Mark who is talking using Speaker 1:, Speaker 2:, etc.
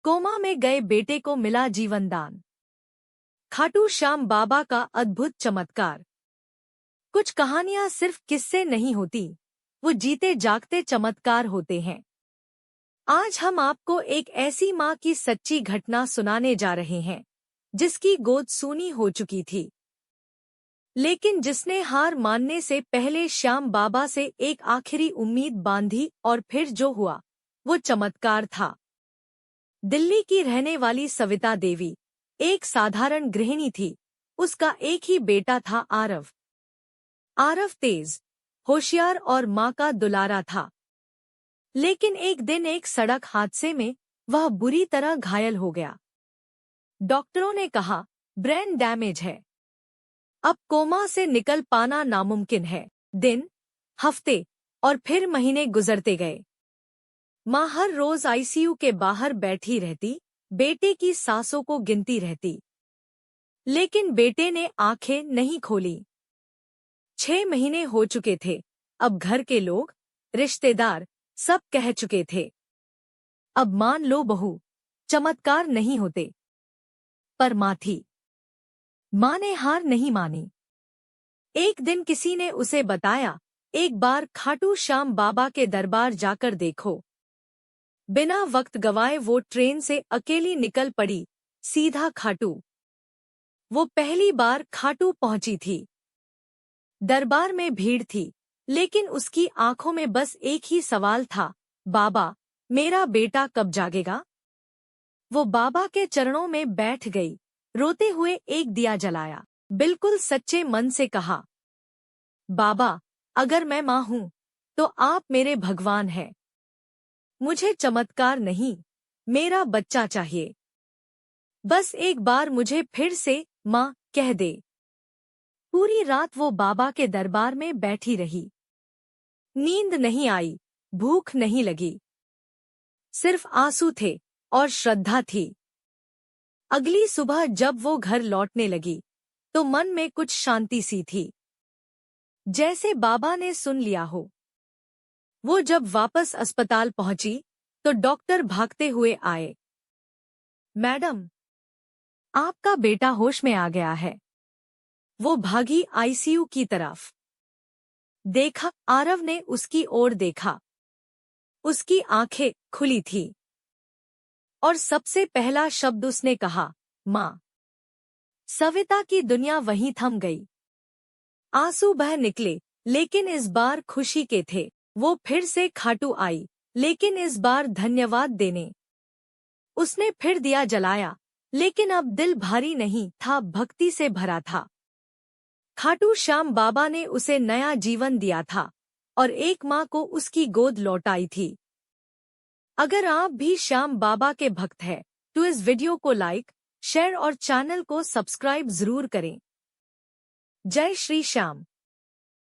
Speaker 1: Coma में गए बेटे को मिला जीवनदान। खाटू श्याम बाबा का अद्भुत चमत्कार। कुछ कहानियां सिर्फ किस्से नहीं होती, वो जीते जागते चमत्कार होते हैं। आज हम आपको एक ऐसी माँ की सच्ची घटना सुनाने जा रहे हैं, जिसकी गोद सूनी हो चुकी थी, लेकिन जिसने हार मानने से पहले श्याम बाबा से एक आखिरी उम्मीद बांधी, और फिर जो हुआ वो चमत्कार था। दिल्ली की रहने वाली सविता देवी एक साधारण गृहिणी थी। उसका एक ही बेटा था, आरव। आरव तेज, होशियार और माँ का दुलारा था। लेकिन एक दिन एक सड़क हादसे में वह बुरी तरह घायल हो गया। डॉक्टरों ने कहा, ब्रेन डैमेज है, अब कोमा से निकल पाना नामुमकिन है। दिन, हफ्ते और फिर महीने गुजरते गए। माँ हर रोज आईसीयू के बाहर बैठी रहती, बेटे की सांसों को गिनती रहती। लेकिन बेटे ने आंखें नहीं खोली। 6 महीने हो चुके थे। अब घर के लोग, रिश्तेदार सब कह चुके थे, अब मान लो बहू, चमत्कार नहीं होते। पर माँ थी। माँ ने हार नहीं मानी। एक दिन किसी ने उसे बताया, एक बार खाटू श्याम बाबा के दरबार जाकर देखो। बिना वक्त गवाए वो ट्रेन से अकेली निकल पड़ी, सीधा खाटू। वो पहली बार खाटू पहुंची थी। दरबार में भीड़ थी, लेकिन उसकी आंखों में बस एक ही सवाल था, बाबा, मेरा बेटा कब जागेगा? वो बाबा के चरणों में बैठ गई, रोते हुए एक दिया जलाया, बिल्कुल सच्चे मन से कहा, बाबा, अगर मैं माँ हूँ तो आप मेरे भगवान हैं। मुझे चमत्कार नहीं, मेरा बच्चा चाहिए। बस एक बार मुझे फिर से माँ कह दे। पूरी रात वो बाबा के दरबार में बैठी रही। नींद नहीं आई, भूख नहीं लगी, सिर्फ आंसू थे और श्रद्धा थी। अगली सुबह जब वो घर लौटने लगी, तो मन में कुछ शांति सी थी, जैसे बाबा ने सुन लिया हो। वो जब वापस अस्पताल पहुंची, तो डॉक्टर भागते हुए आए। मैडम, आपका बेटा होश में आ गया है। वो भागी आईसीयू की तरफ। देखा, आरव ने उसकी ओर देखा। उसकी आंखें खुली थी और सबसे पहला शब्द उसने कहा, माँ। सविता की दुनिया वहीं थम गई। आंसू बह निकले, लेकिन इस बार खुशी के थे। वो फिर से खाटू आई, लेकिन इस बार धन्यवाद देने। उसने फिर दिया जलाया, लेकिन अब दिल भारी नहीं था, भक्ति से भरा था। खाटू श्याम बाबा ने उसे नया जीवन दिया था और एक माँ को उसकी गोद लौटाई थी। अगर आप भी श्याम बाबा के भक्त हैं, तो इस वीडियो को लाइक, शेयर और चैनल को सब्सक्राइब जरूर करें। जय श्री श्याम।